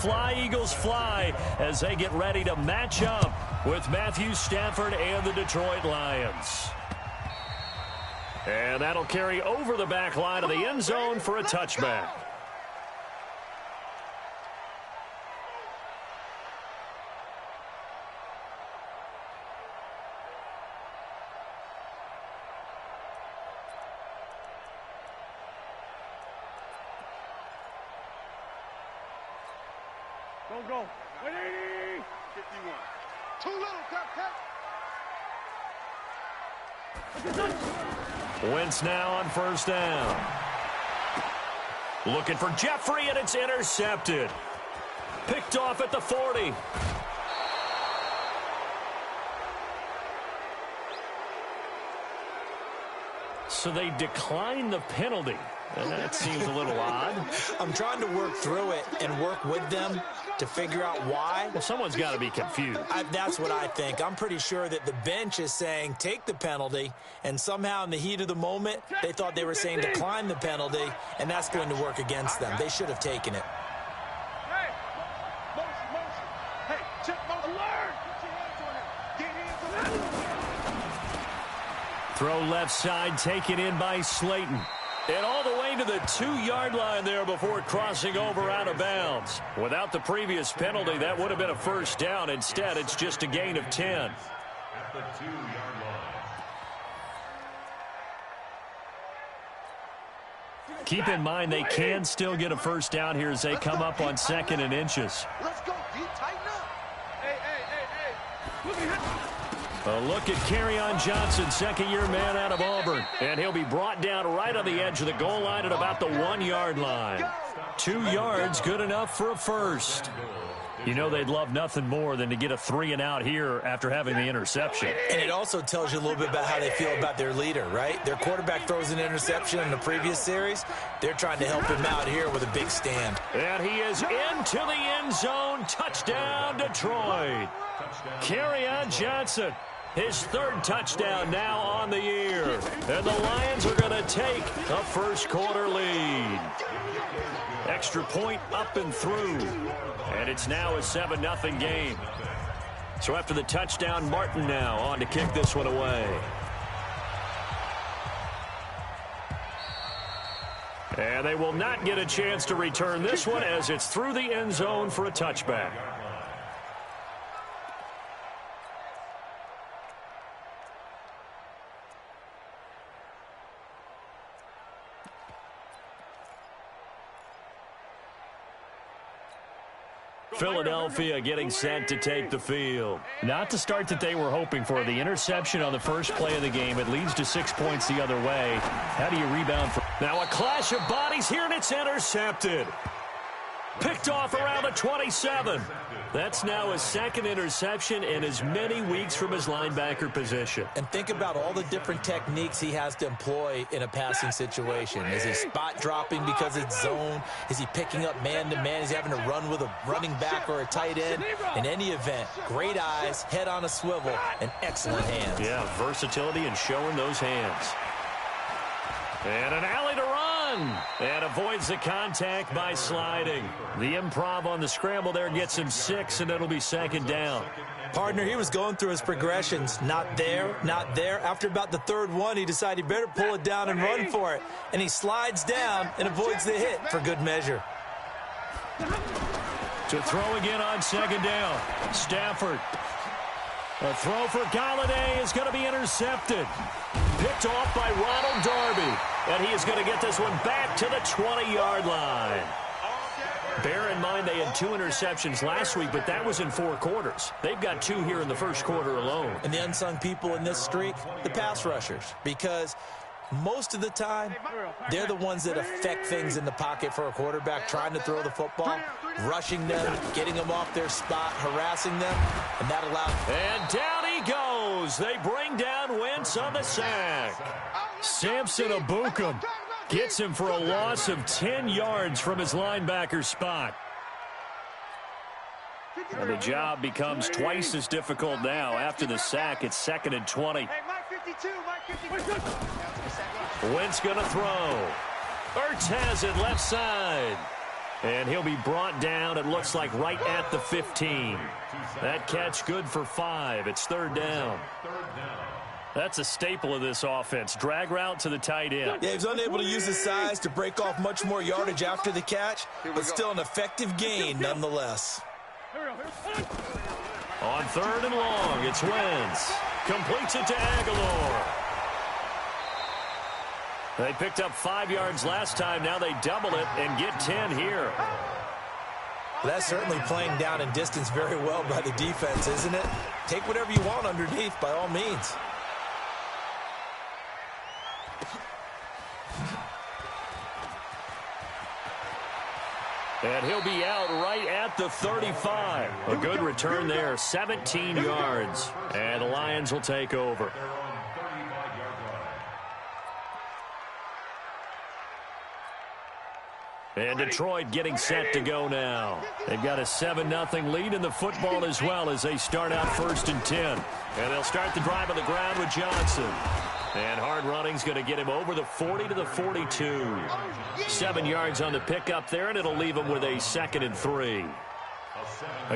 fly, Eagles fly, as they get ready to match up with Matthew Stafford and the Detroit Lions. And that'll carry over the back line of the end zone for a touchback. Go. 180. 51. Too little, cut. Wentz now on first down. Looking for Jeffrey, and it's intercepted. Picked off at the 40. So they decline the penalty. That seems a little odd. I'm trying to work through it and work with them to figure out why. Well, someone's got to be confused. That's what I think. I'm pretty sure that the bench is saying take the penalty, and somehow in the heat of the moment, they thought they were saying decline the penalty, and that's going to work against them. They should have taken it. Hey, motion. Hey, check motion. Alert! Put your hands on him. Get hands on him. Throw left side, taken in by Slayton. And all the way to the 2-yard line there before crossing over out of bounds. Without the previous penalty, that would have been a first down. Instead, it's just a gain of 10. At the 2-yard line. Keep in mind they can still get a first down here as they come up on 2nd and inches. Let's go, D. Tighten up. Hey. Look at him. A look at Kerryon Johnson, second-year man out of Auburn. And he'll be brought down right on the edge of the goal line at about the 1-yard line. 2 yards, good enough for a first. You know they'd love nothing more than to get a 3-and-out here after having the interception. And it also tells you a little bit about how they feel about their leader, right? Their quarterback throws an interception in the previous series. They're trying to help him out here with a big stand. And he is into the end zone. Touchdown, Detroit. Kerryon Johnson. His 3rd touchdown now on the year. And the Lions are going to take a first-quarter lead. Extra point up and through. And it's now a 7-0 game. So after the touchdown, Martin now on to kick this one away. And they will not get a chance to return this one as it's through the end zone for a touchback. Philadelphia getting set to take the field. Not the start that they were hoping for. The interception on the first play of the game. It leads to 6 points the other way. How do you rebound from? Now a clash of bodies here, and it's intercepted. Picked off around the 27. That's now his 2nd interception in as many weeks from his linebacker position. And think about all the different techniques he has to employ in a passing situation. Is he spot dropping because it's zone? Is he picking up man-to-man? Is he having to run with a running back or a tight end? In any event, great eyes, head on a swivel, and excellent hands. Yeah, versatility and showing those hands. And an alley to run. And avoids the contact by sliding. The improv on the scramble there gets him 6, and it'll be 2nd down. Partner, he was going through his progressions. Not there, not there. After about the 3rd one, he decided he better pull it down and run for it. And he slides down and avoids the hit for good measure. To throw again on 2nd down. Stafford. A throw for Galladay is going to be intercepted. Picked off by Ronald Darby. And he is going to get this one back to the 20-yard line. Bear in mind they had 2 interceptions last week, but that was in 4 quarters. They've got 2 here in the first quarter alone. And the unsung people in this streak, the pass rushers. Because most of the time, they're the ones that affect things in the pocket for a quarterback, trying to throw the football, rushing them, getting them off their spot, harassing them, and that allows. And down he goes. They bring down Wentz on the sack. Samson Abukum gets him for a loss of 10 yards from his linebacker spot. And the job becomes twice as difficult now. After the sack, it's 2nd and 20. Wentz going to throw. Ertz has it left side. And he'll be brought down, it looks like, right at the 15. That catch good for 5. It's third down. That's a staple of this offense. Drag route to the tight end. Yeah, he was unable to use his size to break off much more yardage after the catch, but still an effective gain nonetheless. On third and long, it's Wentz. Completes it to Aguilar. They picked up 5 yards last time. Now they double it and get 10 here. That's certainly playing down in distance very well by the defense, isn't it? Take whatever you want underneath, by all means. And he'll be out right at the 35. A good return there, 17 yards. And the Lions will take over. And Detroit getting set to go now. They've got a 7-0 lead in the football as well as they start out 1st and 10. And they'll start the drive on the ground with Johnson. And hard running's going to get him over the 40 to the 42. 7 yards on the pickup there, and it'll leave him with a 2nd and 3.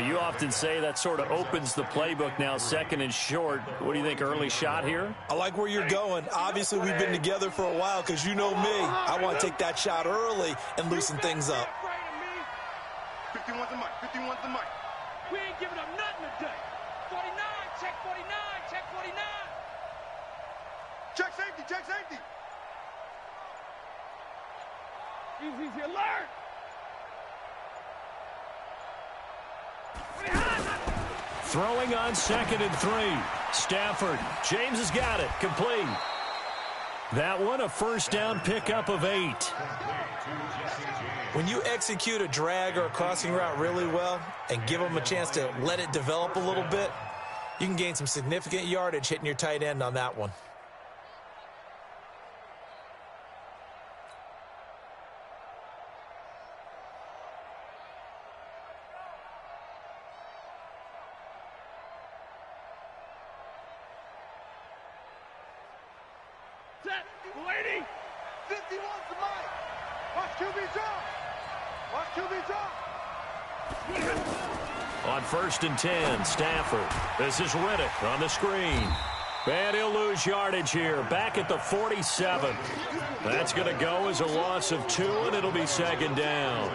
You often say that sort of opens the playbook now, 2nd and short. What do you think, early shot here? I like where you're going. Obviously, we've been together for a while because you know me. I want to take that shot early and loosen things up. 51's the mic. 51's the mic. We ain't giving up nothing today. 49, check 49, check 49. Check safety, check safety. Easy, alert. Throwing on 2nd and 3. Stafford. James has got it. Complete. That one, a first down pickup of 8. When you execute a drag or a crossing route really well and give them a chance to let it develop a little bit, you can gain some significant yardage hitting your tight end on that one. Lady, 51's the mic. Watch QB drop. Watch QB drop. On 1st and 10, Stafford. This is Riddick on the screen. And he'll lose yardage here. Back at the 47. That's going to go as a loss of 2, and it'll be 2nd down.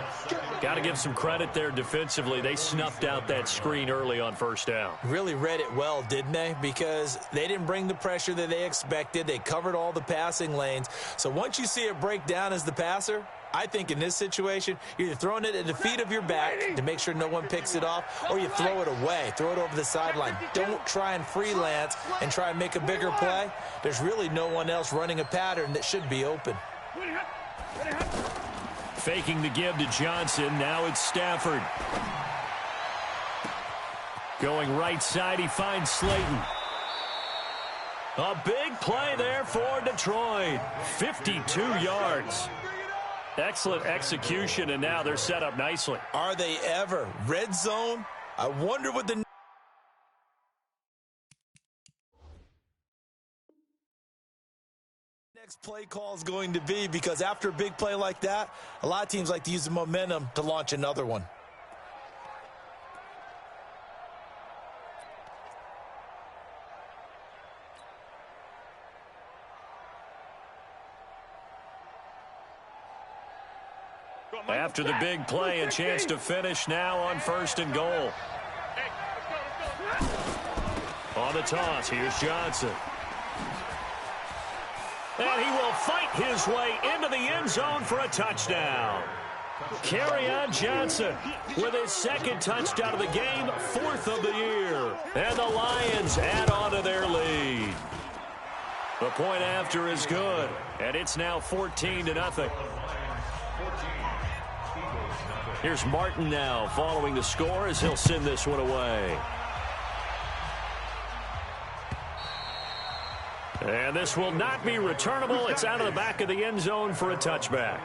Got to give some credit there defensively. They snuffed out that screen early on 1st down. Really read it well, didn't they? Because they didn't bring the pressure that they expected. They covered all the passing lanes. So once you see it break down as the passer, I think in this situation, you're either throwing it at the feet of your back to make sure no one picks it off, or you throw it away, throw it over the sideline. Don't try and freelance and try and make a bigger play. There's really no one else running a pattern that should be open. Faking the give to Johnson. Now it's Stafford. Going right side, he finds Slayton. A big play there for Detroit. 52 yards. Excellent execution, and now they're set up nicely. Are they ever? Red zone? I wonder what the next play call is going to be, because after a big play like that, a lot of teams like to use the momentum to launch another one. After the big play, a chance to finish now on 1st and goal. On the toss, here's Johnson. And he will fight his way into the end zone for a touchdown. Kerryon Johnson with his 2nd touchdown of the game, 4th of the year. And the Lions add on to their lead. The point after is good, and it's now 14-0. Here's Martin now following the score as he'll send this one away. And this will not be returnable. It's out of the back of the end zone for a touchback.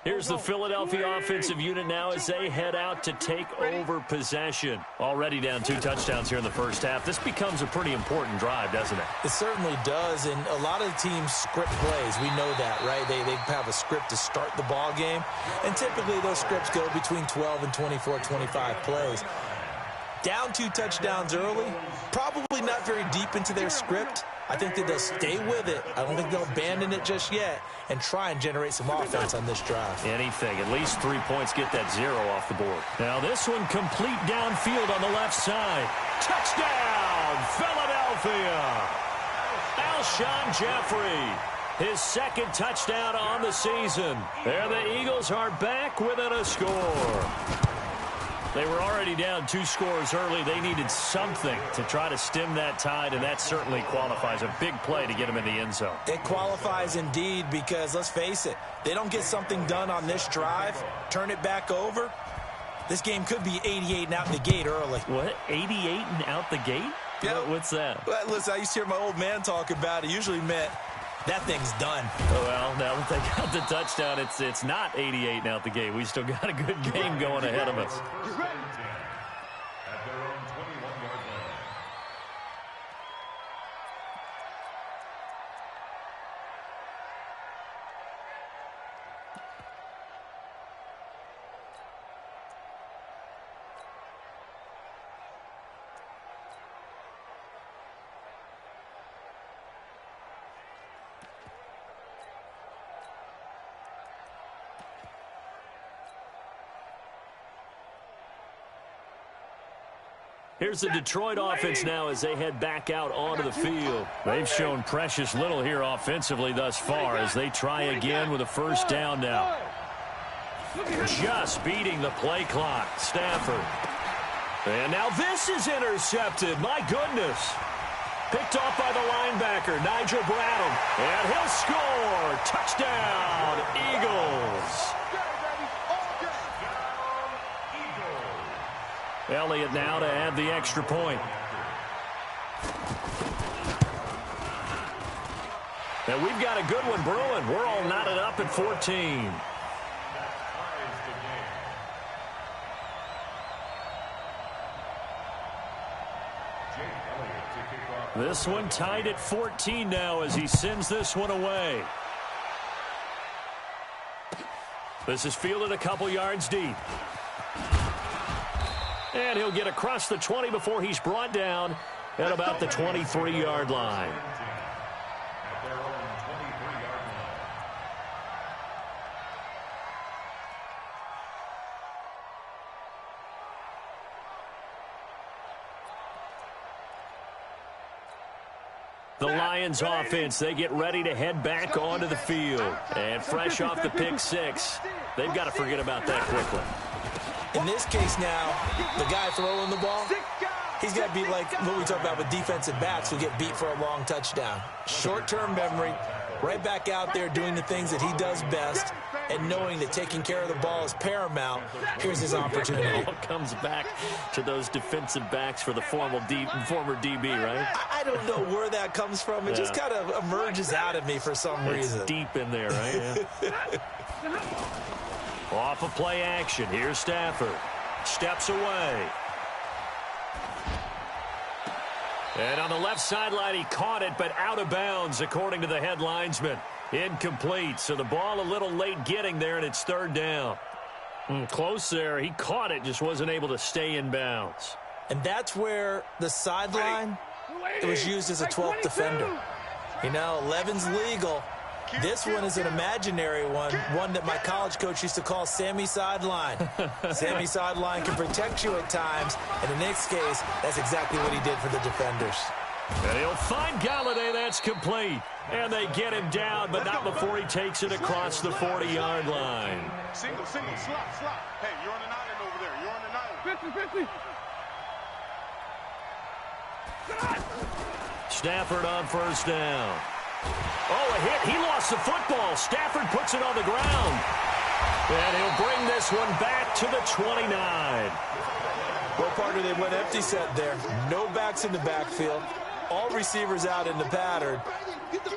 Here's the Philadelphia offensive unit now as they head out to take over possession. Already down 2 touchdowns here in the first half. This becomes a pretty important drive, doesn't it? It certainly does, and a lot of the teams script plays. We know that, right? They have a script to start the ball game, and typically those scripts go between 12 and 24, 25 plays. Down 2 touchdowns early, probably not very deep into their script. I think that they'll stay with it. I don't think they'll abandon it just yet and try and generate some offense on this drive. Anything. At least 3 points, get that 0 off the board. Now this one complete downfield on the left side. Touchdown, Philadelphia. Alshon Jeffrey, his 2nd touchdown on the season. And the Eagles are back within a score. They were already down 2 scores early. They needed something to try to stem that tide, and that certainly qualifies. A big play to get them in the end zone. It qualifies indeed because, let's face it, they don't get something done on this drive, turn it back over, this game could be 88 and out the gate early. What? 88 and out the gate? Yeah. What's that? Well, listen, I used to hear my old man talk about it. Usually meant that thing's done. Well, now that they got the touchdown, it's not 88 and out the gate. We still got a good game going ahead of us. At their own 21-yard line. Here's the Detroit offense now as they head back out onto the field. They've shown precious little here offensively thus far as they try again with a first down now. Just beating the play clock. Stafford. And now this is intercepted. My goodness. Picked off by the linebacker, Nigel Bradham. And he'll score. Touchdown, Eagles. Elliott now to add the extra point. And we've got a good one brewing. We're all knotted up at 14. This one tied at 14 now as he sends this one away. This is fielded a couple yards deep. And he'll get across the 20 before he's brought down at about the 23-yard line. At their own 23-yard line. The Lions offense, they get ready to head back onto the field. And fresh off the pick 6, they've got to forget about that quickly. In this case now, the guy throwing the ball, he's got to be like what we talk about with defensive backs who get beat for a long touchdown. Short-term memory, right back out there doing the things that he does best, and knowing that taking care of the ball is paramount. Here's his opportunity. It all comes back to those defensive backs for the former DB, right? I don't know where that comes from. It just kind of emerges out of me for some reason. It's deep in there, right? Yeah. Off of play action. Here's Stafford. Steps away. And on the left sideline, he caught it, but out of bounds, according to the head linesman. Incomplete. So the ball a little late getting there, and it's third down. Close there. He caught it, just wasn't able to stay in bounds. And that's where the sideline, it was used as a 12th defender. You know, 11's legal. This one is an imaginary one that my college coach used to call Sammy Sideline. Sammy Sideline can protect you at times, and in this case, that's exactly what he did for the defenders. And he'll find Galladay. That's complete. And they get him down, but not before he takes it across the 40-yard line. Single, slot. Hey, you're on an island over there. You're on an island. 50. Stafford on first down. Oh, a hit. He lost the football. Stafford puts it on the ground. And he'll bring this one back to the 29. Well, partner, they went empty set there. No backs in the backfield. All receivers out in the pattern.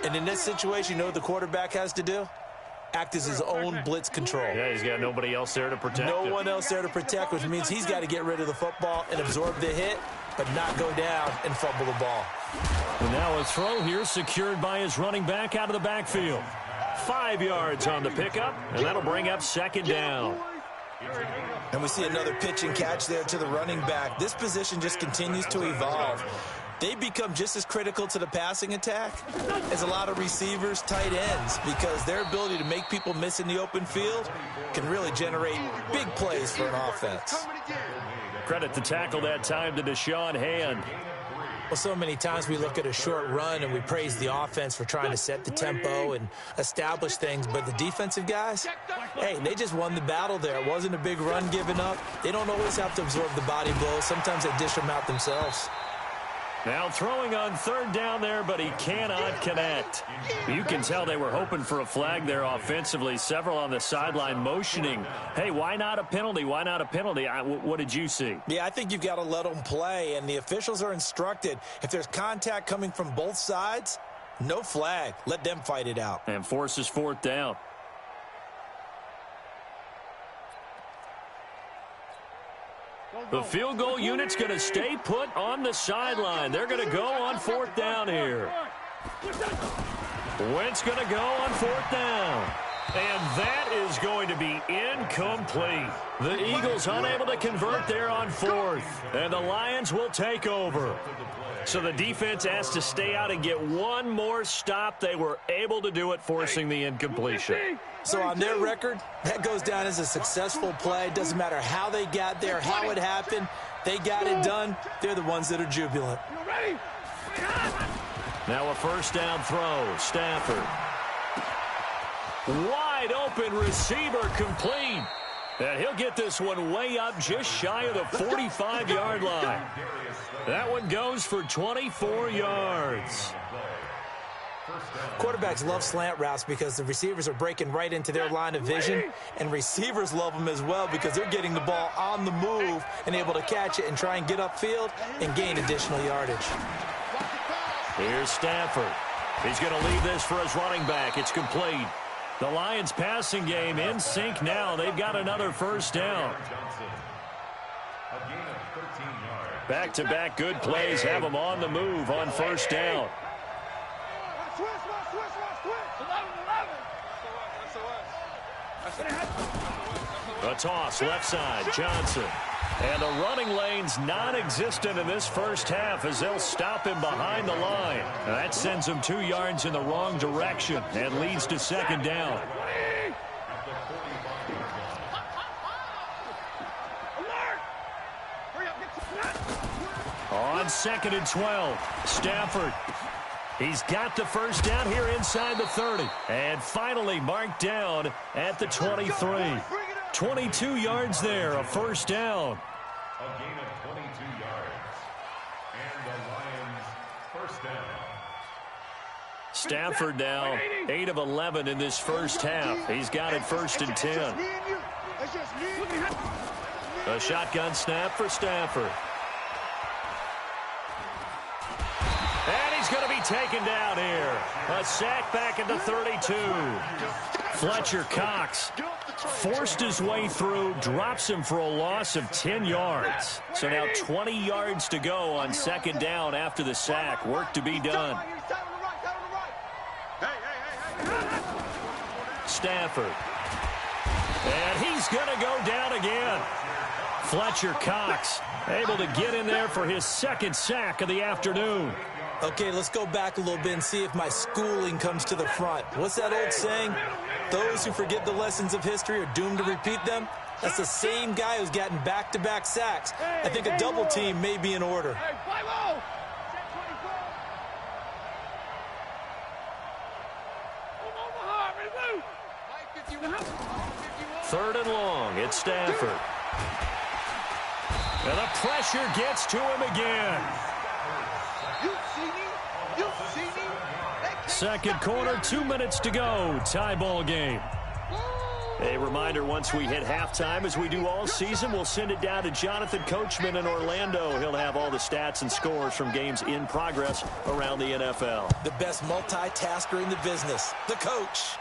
And in this situation, you know what the quarterback has to do? act as his own blitz control. Yeah, he's got nobody else there to protect him. No one else there to protect, which means he's got to get rid of the football and absorb the hit, but not go down and fumble the ball. And now a throw here secured by his running back out of the backfield. 5 yards on the pickup, and that'll bring up second down. And we see another pitch and catch there to the running back. This position just continues to evolve. They become just as critical to the passing attack as a lot of receivers, tight ends, because their ability to make people miss in the open field can really generate big plays for an offense. Credit the tackle that time to Deshaun Hand. Well, so many times we look at a short run and we praise the offense for trying to set the tempo and establish things, but the defensive guys, hey, they just won the battle there. It wasn't a big run given up. They don't always have to absorb the body blows. Sometimes they dish them out themselves. Now throwing on third down there, but he cannot connect. You can tell they were hoping for a flag there offensively. Several on the sideline motioning, hey, why not a penalty? Why not a penalty? What did you see? Yeah, I think you've got to let them play, and the officials are instructed. If there's contact coming from both sides, no flag. Let them fight it out. And forces fourth down. The field goal unit's going to stay put on the sideline. They're going to go on fourth down here. Wentz going to go on fourth down. And that is going to be incomplete. The Eagles unable to convert there on fourth. And the Lions will take over. So the defense has to stay out and get one more stop. They were able to do it, forcing the incompletion. So on their record, that goes down as a successful play. Doesn't matter how they got there, how it happened. They got it done. They're the ones that are jubilant. Now a first down throw. Stafford. Wide open receiver complete. And he'll get this one way up just shy of the 45-yard line. That one goes for 24 yards. Quarterbacks love slant routes because the receivers are breaking right into their line of vision, and receivers love them as well because they're getting the ball on the move and able to catch it and try and get upfield and gain additional yardage. Here's Stafford. He's going to leave this for his running back. It's complete. The Lions passing game in sync now. They've got another first down. Back-to-back good plays have them on the move on first down. A toss left side, Johnson. And the running lane's non-existent in this first half as they'll stop him behind the line. That sends him 2 yards in the wrong direction and leads to second down. On second and 12, Stafford. He's got the first down here inside the 30. And finally marked down at the 23. 22 yards there, a first down. A gain of 22 yards. And the Lions first down. Stafford now 8 of 11 in this first half. He's got it first and 10. A shotgun snap for Stafford. And he's going to be taken down here. A sack back at the 32. Fletcher Cox forced his way through, drops him for a loss of 10 yards. So now 20 yards to go on second down after the sack. Work to be done. Stafford. And he's going to go down again. Fletcher Cox able to get in there for his second sack of the afternoon. Okay, let's go back a little bit and see if my schooling comes to the front. What's that old saying? Those who forget the lessons of history are doomed to repeat them. That's the same guy who's gotten back-to-back sacks. I think a double team may be in order. Third and long, it's Stafford. And the pressure gets to him again. Second quarter, 2 minutes to go. Tie ball game. A reminder, once we hit halftime, as we do all season, we'll send it down to Jonathan Coachman in Orlando. He'll have all the stats and scores from games in progress around the NFL. The best multitasker in the business, the coach.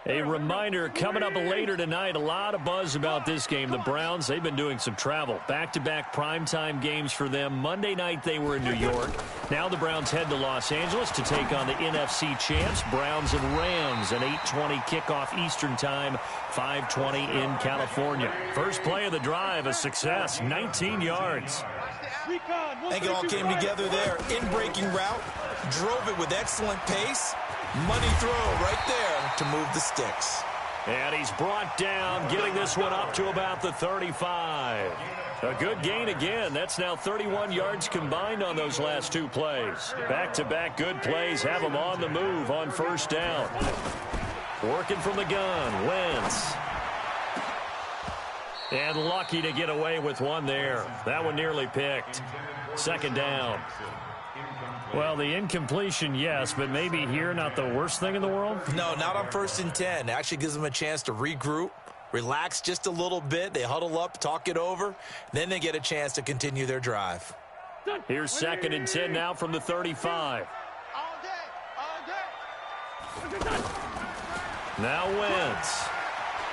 A reminder, coming up later tonight, a lot of buzz about this game. The Browns, they've been doing some travel. Back-to-back primetime games for them. Monday night they were in New York. Now the Browns head to Los Angeles to take on the NFC champs, Browns and Rams. An 8:20 kickoff Eastern time, 5:20 in California. First play of the drive, a success, 19 yards. I think it all came together there. In-breaking route, drove it with excellent pace. Money throw right there to move the sticks. And he's brought down, getting this one up to about the 35. A good gain again. That's now 31 yards combined on those last two plays. Back-to-back good plays have him on the move on first down. Working from the gun, Wentz. And lucky to get away with one there. That one nearly picked. Second down. Well, the incompletion, yes, but maybe here not the worst thing in the world? No, not on 1st and 10. Actually gives them a chance to regroup, relax just a little bit. They huddle up, talk it over. Then they get a chance to continue their drive. Here's 2nd and 10 now from the 35. Now Wentz.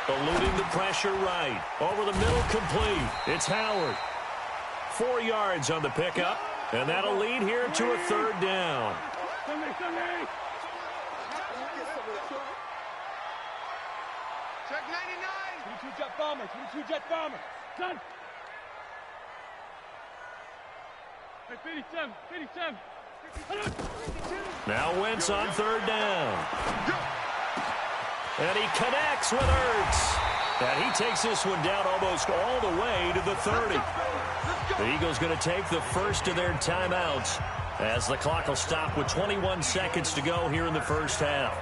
Eluding the pressure right. Over the middle, complete. It's Howard. 4 yards on the pickup. And that'll lead here to a 3rd down. Check 99. 22 jet bomber. 22 jet bomber. Done. Hey, 57. 57. Now Wentz on 3rd down. And he connects with Ertz. And he takes this one down almost all the way to the 30. The Eagles going to take the first of their timeouts as the clock will stop with 21 seconds to go here in the first half.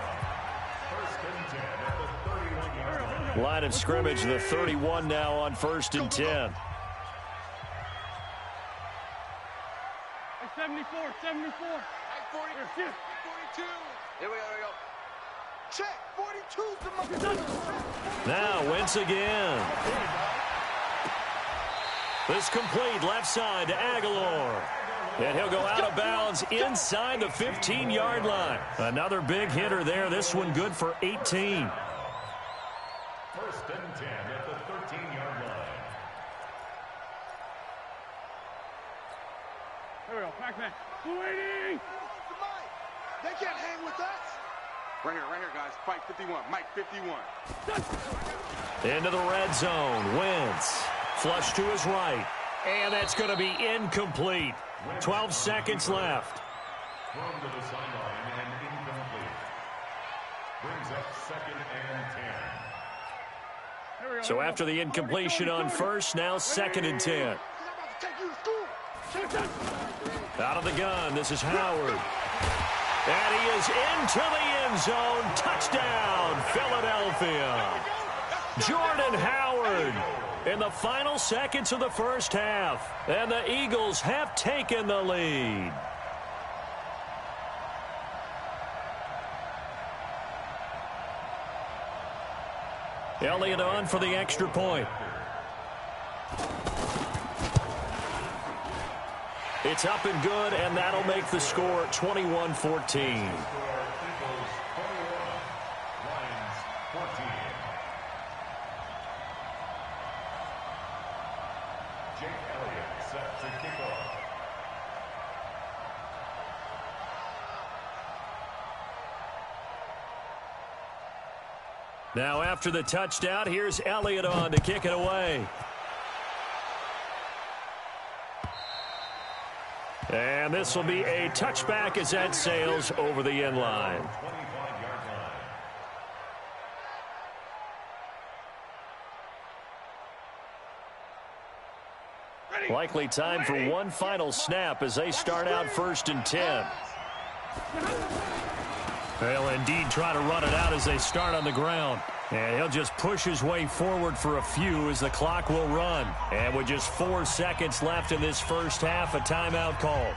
Line of scrimmage, the 31 now on 1st and 10. 74, 74. 42. Here we go. Check, 42. Now Wentz again. This complete left side to Aguilar. And he'll go out of bounds inside the 15-yard line. Another big hitter there. This one good for 18. 1st and 10 at the 13-yard line. Here we go. Pac-Man. 280. They can't hang with us. Right here, guys. Fight 51. Mike 51. Into the red zone. Wentz. Flush to his right. And that's going to be incomplete. 12 seconds left. Thrown to the sideline and incomplete. Brings up 2nd and 10. So after the incompletion on first, now 2nd and 10. Out of the gun, this is Howard. And he is into the end zone. Touchdown, Philadelphia. Jordan Howard in the final seconds of the first half. And the Eagles have taken the lead. Elliott on for the extra point. It's up and good, and that'll make the score 21-14. Now after the touchdown, here's Elliott on to kick it away. And this will be a touchback as that sails over the end line. Likely time for one final snap as they start out 1st and 10. They'll indeed try to run it out as they start on the ground. And he'll just push his way forward for a few as the clock will run. And with just 4 seconds left in this first half, a timeout call.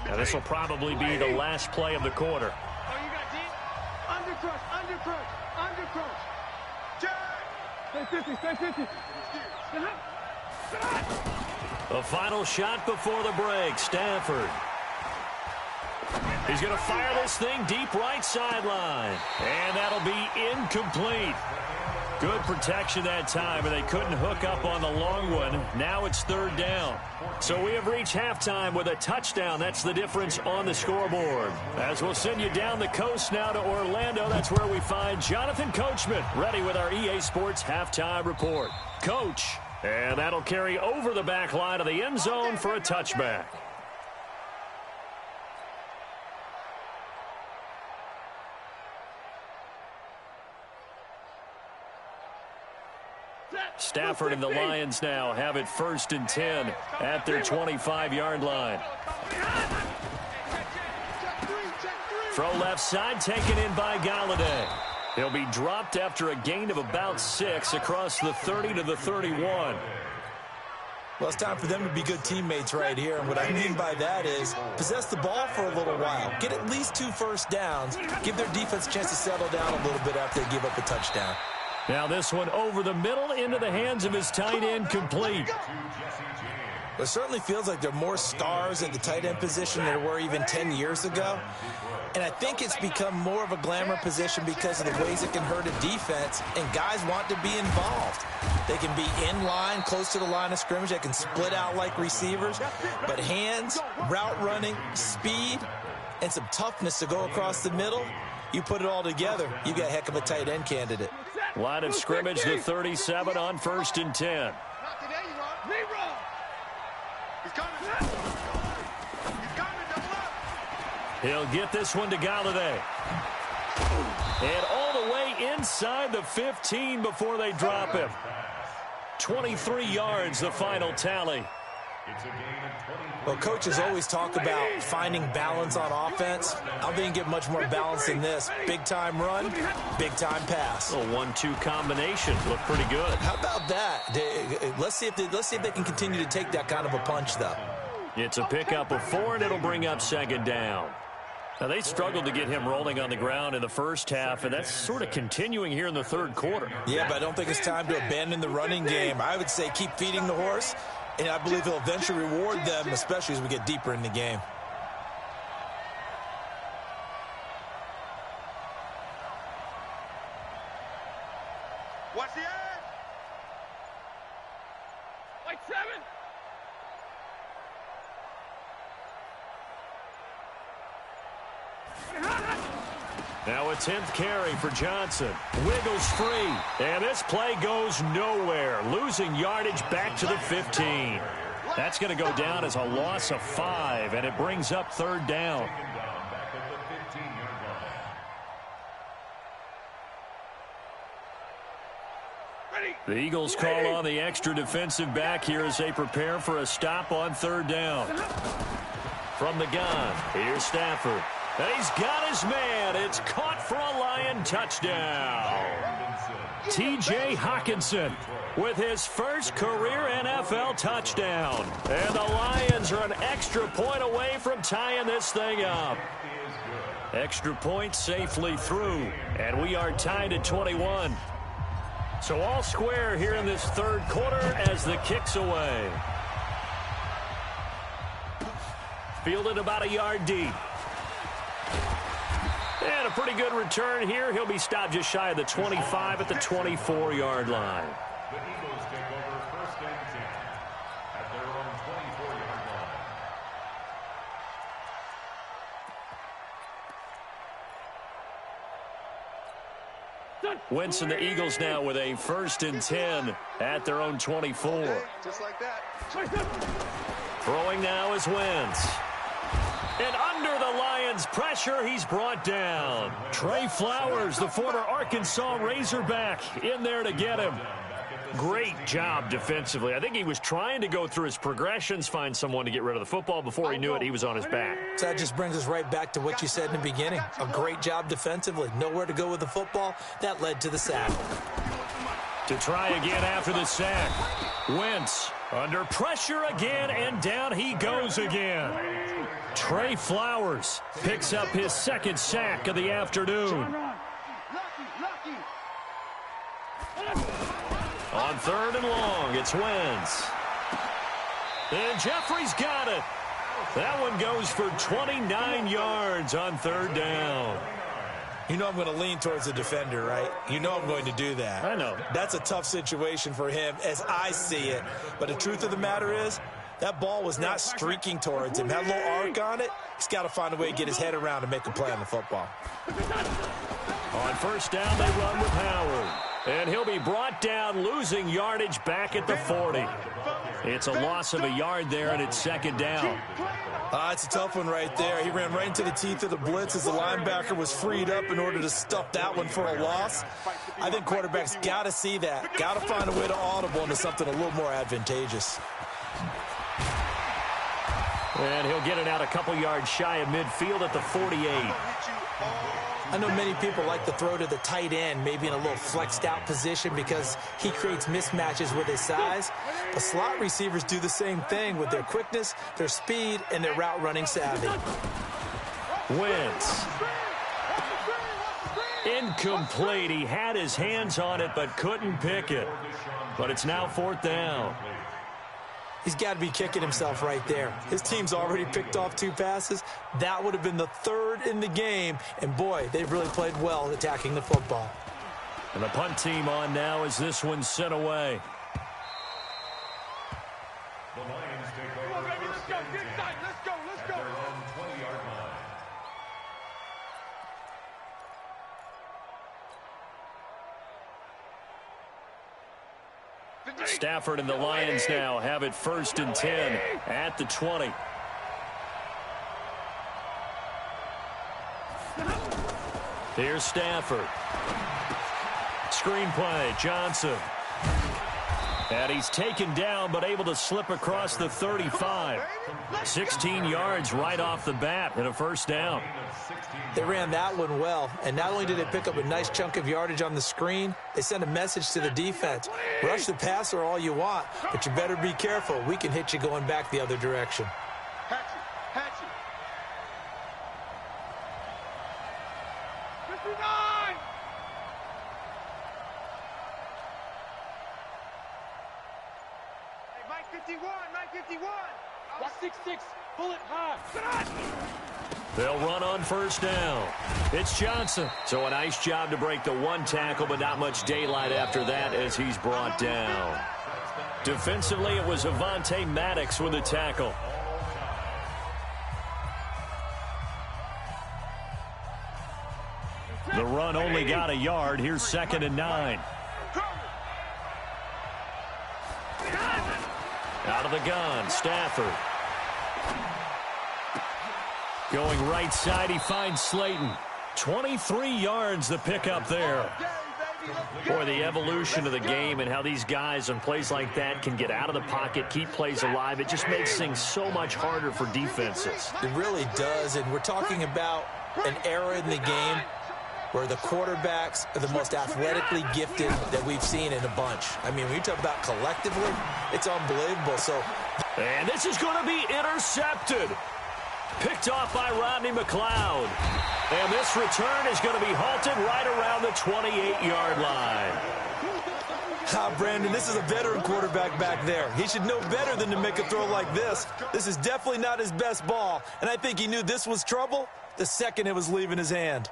Now this will probably be the last play of the quarter. Oh, you got deep? Under crush. Jack! Stay 50. A final shot before the break. Stafford. He's going to fire this thing deep right sideline. And that'll be incomplete. Good protection that time, and they couldn't hook up on the long one. Now it's third down. So we have reached halftime with a touchdown. That's the difference on the scoreboard. As we'll send you down the coast now to Orlando, that's where we find Jonathan Coachman, ready with our EA Sports halftime report. Coach, and that'll carry over the back line of the end zone for a touchback. Stafford and the Lions now have it 1st and 10 at their 25-yard line. Throw left side, taken in by Galladay. He'll be dropped after a gain of about 6 across the 30 to the 31. Well, it's time for them to be good teammates right here. And what I mean by that is possess the ball for a little while. Get at least 2 first downs. Give their defense a chance to settle down a little bit after they give up a touchdown. Now this one over the middle into the hands of his tight end, complete. It certainly feels like there are more stars at the tight end position than there were even 10 years ago. And I think it's become more of a glamour position because of the ways it can hurt a defense, and guys want to be involved. They can be in line, close to the line of scrimmage. They can split out like receivers. But hands, route running, speed, and some toughness to go across the middle, you put it all together, you got a heck of a tight end candidate. Line of scrimmage, the 37 on 1st and 10. He'll get this one to Galladay. And all the way inside the 15 before they drop him. 23 yards, the final tally. Well, coaches always talk about finding balance on offense. I don't think you get much more balance than this. Big-time run, big-time pass. A 1-2 combination. Looked pretty good. How about that? Let's see if they can continue to take that kind of a punch, though. It's a pickup of 4, and it'll bring up 2nd down. Now, they struggled to get him rolling on the ground in the first half, and that's sort of continuing here in the third quarter. Yeah, but I don't think it's time to abandon the running game. I would say keep feeding the horse, and I believe he'll eventually reward them, especially as we get deeper in the game. Watch the edge. Like 7. Now a 10th carry for Johnson. Wiggles free. And this play goes nowhere. Losing yardage back to the 15. That's going to go down as a loss of 5, and it brings up 3rd down. The Eagles call on the extra defensive back here as they prepare for a stop on 3rd down. From the gun, here's Stafford. And he's got his man. It's caught for a Lion touchdown. T.J. Hockenson with his first career NFL touchdown. And the Lions are an extra point away from tying this thing up. Extra point safely through. And we are tied at 21. So all square here in this third quarter as the kick's away. Fielded about a yard deep. And a pretty good return here. He'll be stopped just shy of the 25 at the 24-yard line. The Eagles take over 1st and 10 at their own 24-yard line. Wentz and the Eagles now with a 1st and 10 at their own 24. Just like that. Throwing now is Wentz. And under the Lions' pressure, he's brought down. Trey Flowers, the former Arkansas Razorback, in there to get him. Great job defensively. I think he was trying to go through his progressions, find someone to get rid of the football. Before he knew it, he was on his back. So that just brings us right back to what you said in the beginning. A great job defensively. Nowhere to go with the football. That led to the sack. To try again after the sack. Wentz under pressure again, and down he goes again. Trey Flowers picks up his 2nd sack of the afternoon. On 3rd and long, it's Wentz. And Jeffrey's got it. That one goes for 29 yards on third down. You know I'm going to lean towards the defender, right? You know I'm going to do that. I know. That's a tough situation for him as I see it. But the truth of the matter is, that ball was not streaking towards him. Had a little arc on it. He's got to find a way to get his head around and make a play on the football. On first down, they run with Howard. And he'll be brought down, losing yardage back at the 40. It's a loss of a yard there, and it's second down. It's a tough one right there. He ran right into the teeth of the blitz as the linebacker was freed up in order to stuff that one for a loss. I think quarterbacks got to see that. Got to find a way to audible into something a little more advantageous. And he'll get it out a couple yards shy of midfield at the 48. I know many people like to throw to the tight end, maybe in a little flexed out position because he creates mismatches with his size. But slot receivers do the same thing with their quickness, their speed, and their route running savvy. Wentz. Incomplete. He had his hands on it but couldn't pick it. But it's now fourth down. He's got to be kicking himself right there. His team's already picked off 2 passes. That would have been the 3rd in the game. And, boy, they've really played well attacking the football. And the punt team on now as this one's sent away. The Lions take over first and 10 at their own 20-yard line. Stafford and the Lions now have it first and 10 at the 20. Here's Stafford. Screen play, Johnson. And he's taken down but able to slip across the 35. 16 yards right off the bat and a first down. They ran that one well, and not only did they pick up a nice chunk of yardage on the screen, they sent a message to the defense. Rush the passer all you want, but you better be careful. We can hit you going back the other direction. Hatchet. 59! Hey, Mike 51. Watch 6-6. Pull it high. They'll run on first down. It's Johnson. So a nice job to break the 1 tackle, but not much daylight after that as he's brought down. Defensively, it was Avonte Maddox with the tackle. The run only got a yard. Here's 2nd and 9. Out of the gun, Stafford. Going right side, he finds Slayton. 23 yards the pickup there. Boy, the evolution of the game and how these guys on plays like that can get out of the pocket, keep plays alive, it just makes things so much harder for defenses. It really does, and we're talking about an era in the game where the quarterbacks are the most athletically gifted that we've seen in a bunch. I mean, when you talk about collectively, it's unbelievable. And this is going to be intercepted. Picked off by Rodney McLeod. And this return is going to be halted right around the 28-yard line. Brandon, this is a veteran quarterback back there. He should know better than to make a throw like this. This is definitely not his best ball, and I think he knew this was trouble the second it was leaving his hand.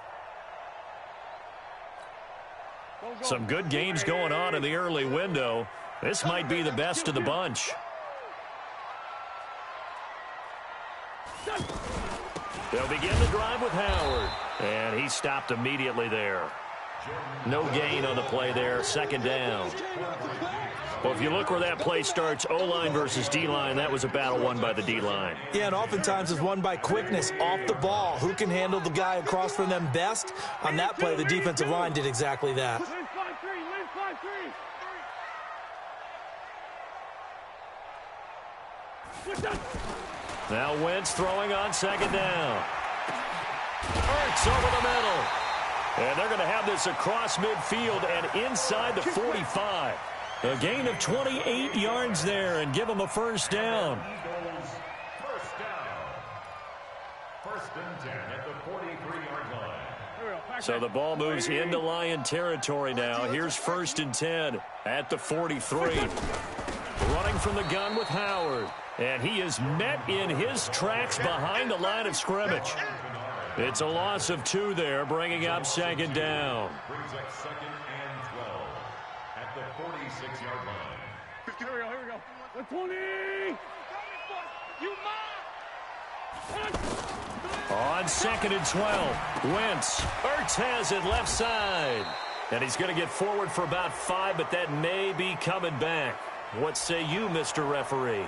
Some good games going on in the early window. This might be the best of the bunch. They'll begin the drive with Howard. And he stopped immediately there. No gain on the play there. 2nd down. Well, if you look where that play starts, O-line versus D-line, that was a battle won by the D-line. Yeah, and oftentimes it's won by quickness off the ball. Who can handle the guy across from them best? On that play, the defensive line did exactly that. Now Wentz throwing on 2nd down. Ertz over the middle. And they're going to have this across midfield and inside the 45. A gain of 28 yards there and give them a first down. First down. 1st and 10 at the 43-yard line. So the ball moves into Lion territory now. Here's 1st and 10 at the 43. Running from the gun with Howard. And he is met in his tracks behind the line of scrimmage. It's a loss of 2 there, bringing up second down. Brings up 2nd and 12 at the 46-yard line. Here we go. 120. On 2nd and 12, Wentz. Ertz has it left side. And he's going to get forward for about 5, but that may be coming back. What say you, Mr. Referee?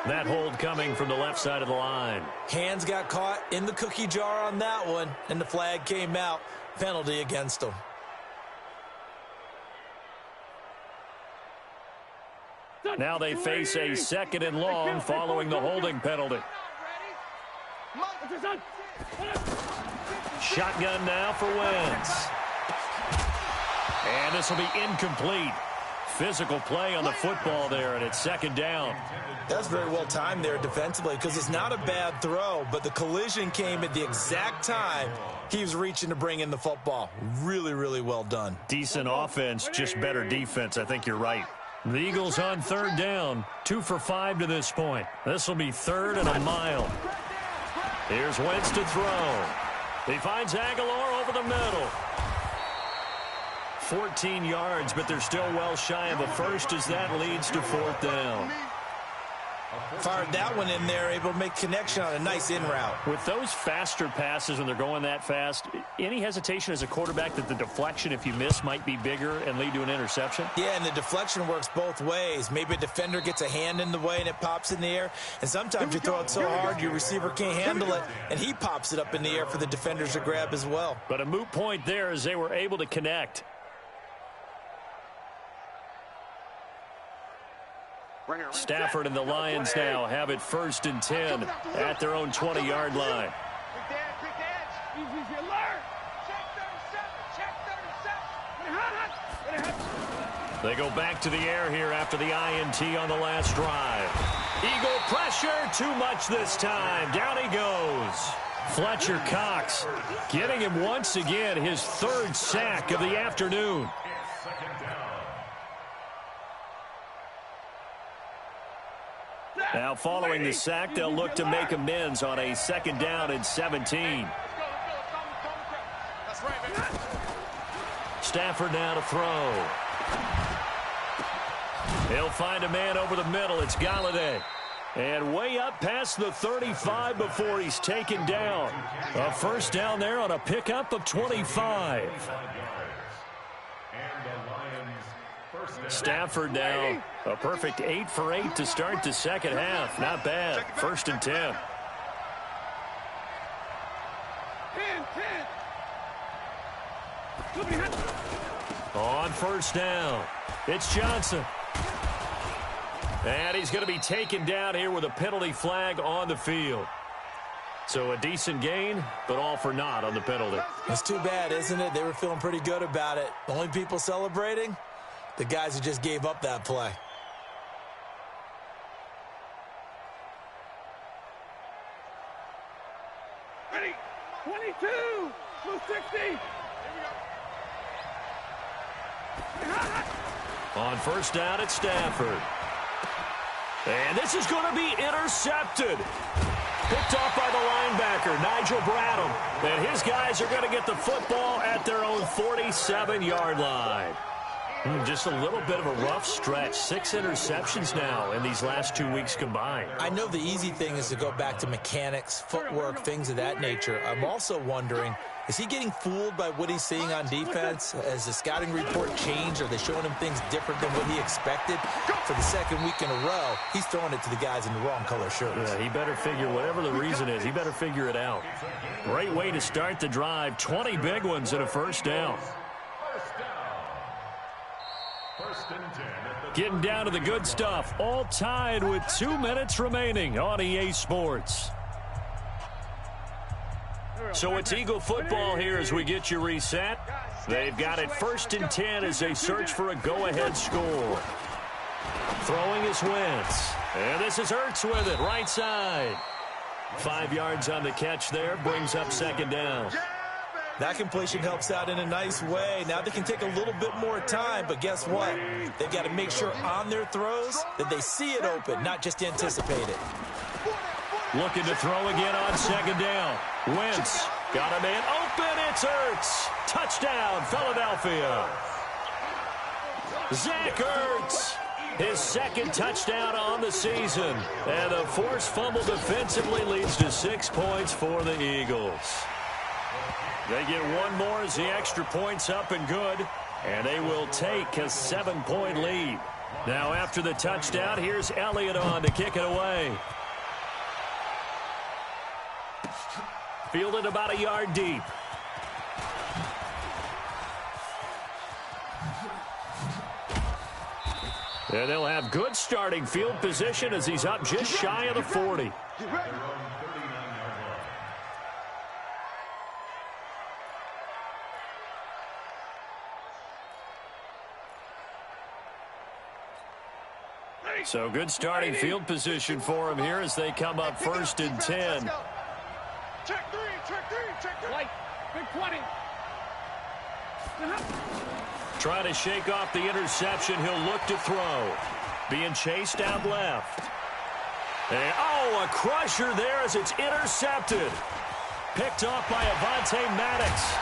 That hold coming from the left side of the line. Hands got caught in the cookie jar on that one, and the flag came out. Penalty against him. Now they face a 2nd and long following the holding penalty. Shotgun now for Wentz. And this will be incomplete. Physical play on the football there, and it's 2nd down. That's very well timed there defensively because it's not a bad throw, but the collision came at the exact time he was reaching to bring in the football. Really, really well done. Decent offense, just better defense. I think you're right. The Eagles on 3rd down, 2 for 5 to this point. This will be 3rd and a mile. Here's Wentz to throw. He finds Aguilar over the middle. 14 yards, but they're still well shy of a first as that leads to 4th down. Fired that one in there, able to make connection on a nice in route. With those faster passes when they're going that fast, any hesitation as a quarterback that the deflection, if you miss, might be bigger and lead to an interception? Yeah, and the deflection works both ways. Maybe a defender gets a hand in the way and it pops in the air, and sometimes you throw it so hard your receiver can't handle it, and he pops it up in the air for the defenders to grab as well. But a moot point there as they were able to connect. Stafford and the Lions now have it 1st and 10 at their own 20-yard line. They go back to the air here after the INT on the last drive. Eagle pressure, too much this time. Down he goes. Fletcher Cox getting him once again his 3rd sack of the afternoon. Now following the sack, they'll look to make amends on a 2nd down and 17. Stafford now to throw. He'll find a man over the middle. It's Galladay. And way up past the 35 before he's taken down. A 1st down there on a pickup of 25. Stafford now a perfect 8 for 8 to start the 2nd half. Not bad. 1st and 10. On 1st down, it's Johnson. And he's going to be taken down here with a penalty flag on the field. So a decent gain, but all for naught on the penalty. It's too bad, isn't it? They were feeling pretty good about it. The only people celebrating, the guys who just gave up that play. Ready? 22, 260. On 1st down, it's Stafford. And this is going to be intercepted. Picked off by the linebacker, Nigel Bradham. And his guys are going to get the football at their own 47-yard line. Just a little bit of a rough stretch. 6 interceptions now in these last 2 weeks combined. I know the easy thing is to go back to mechanics, footwork, things of that nature. I'm also wondering, is he getting fooled by what he's seeing on defense? Has the scouting report changed? Are they showing him things different than what he expected? For the 2nd week in a row, he's throwing it to the guys in the wrong color shirts. Yeah, he better figure, whatever the reason is, he better figure it out. Great way to start the drive. 20 big ones and a 1st down. Getting down to the good stuff. All tied with 2 minutes remaining on EA Sports. So it's Eagle football here as we get you reset. They've got it 1st and 10 as they search for a go-ahead score. Throwing is Wentz. And this is Ertz with it, right side. 5 yards on the catch there, brings up 2nd down. That completion helps out in a nice way. Now they can take a little bit more time, but guess what? They've got to make sure on their throws that they see it open, not just anticipate it. Looking to throw again on second down. Wentz got a man open. It's Ertz. Touchdown, Philadelphia. Zach Ertz, his second touchdown on the season. And the forced fumble defensively leads to 6 points for the Eagles. They get one more as the extra point's up and good. And they will take a 7-point lead. Now after the touchdown, here's Elliott on to kick it away. Fielded about a yard deep. And they'll have good starting field position as he's up just shy of the 40. So good starting field position for him here as they come up 1st and 10. Check three, check three. Light, big 20. Trying to shake off the interception. He'll look to throw. Being chased out left. And, a crusher there as it's intercepted. Picked off by Avonte Maddox.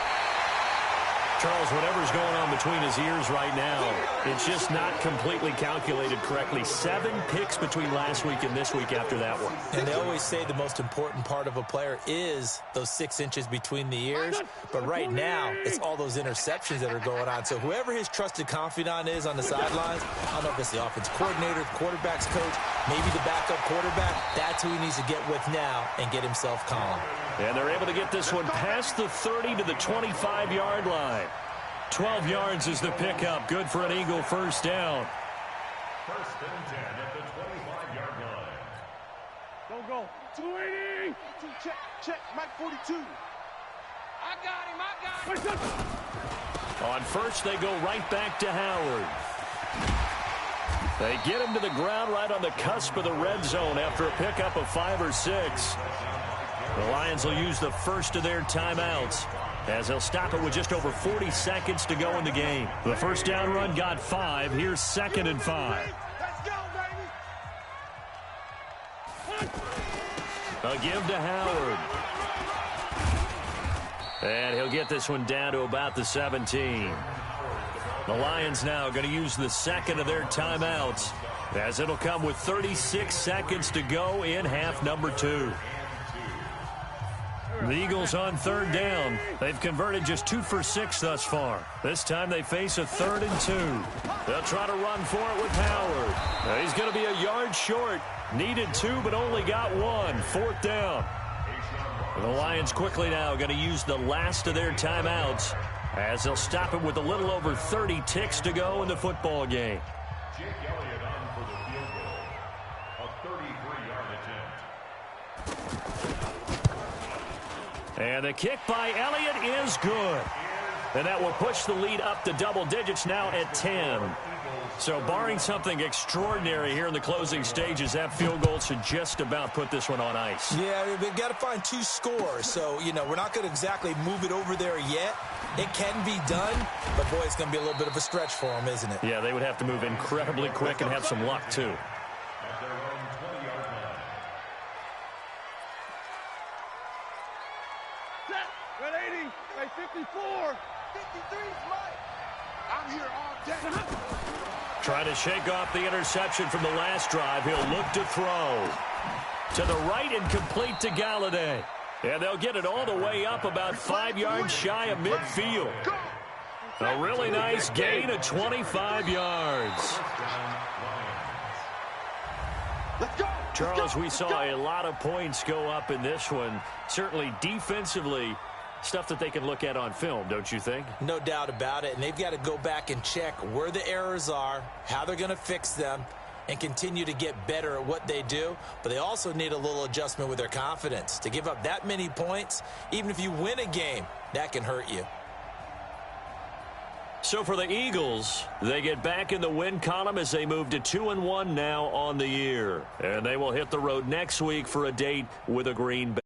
Charles, whatever's going on between his ears right now, it's just not completely calculated correctly. 7 picks between last week and this week after that one. And they always say the most important part of a player is those 6 inches between the ears. But right now, it's all those interceptions that are going on. So whoever his trusted confidant is on the sidelines, I don't know if it's the offense coordinator, the quarterback's coach, maybe the backup quarterback, that's who he needs to get with now and get himself calm. And they're able to get this one past the 30 to the 25-yard line. 12 yards is the pickup. Good for an Eagle first down. 1st and 10 at the 25-yard line. Go. 280. Check. Mike 42. I got him. On first, they go right back to Howard. They get him to the ground right on the cusp of the red zone after a pickup of 5 or 6. The Lions will use the first of their timeouts as they'll stop it with just over 40 seconds to go in the game. The first down run got 5. Here's 2nd and 5. Let's go, baby. A give to Howard. And he'll get this one down to about the 17. The Lions now going to use the second of their timeouts as it'll come with 36 seconds to go in half number 2. The Eagles on 3rd down. They've converted just 2 for 6 thus far. This time they face a 3rd and 2. They'll try to run for it with Howard. Now he's going to be a yard short. Needed 2, but only got 1. 4th down. The Lions quickly now going to use the last of their timeouts as they'll stop it with a little over 30 ticks to go in the football game. Jake Elliott on for the field goal. A 33-yard attempt. And the kick by Elliott is good. And that will push the lead up to double digits now at 10. So barring something extraordinary here in the closing stages, that field goal should just about put this one on ice. Yeah, they've got to find 2 scores. So, we're not going to exactly move it over there yet. It can be done, but, boy, it's going to be a little bit of a stretch for them, isn't it? Yeah, they would have to move incredibly quick and have some luck, too. At their own 20-yard line. Set. Red 80. Right 54. 53's Mike. I'm here all day. Trying to shake off the interception from the last drive. He'll look to throw. To the right and complete to Galladay. And they'll get it all the way up about 5 yards shy of midfield. A really nice gain of 25 yards. Charles, we saw a lot of points go up in this one. Certainly defensively, stuff that they can look at on film, don't you think? No doubt about it. And they've got to go back and check where the errors are, how they're going to fix them, and continue to get better at what they do. But they also need a little adjustment with their confidence. To give up that many points, even if you win a game, that can hurt you. So for the Eagles, they get back in the win column as they move to 2-1 now on the year. And they will hit the road next week for a date with a Green Bay.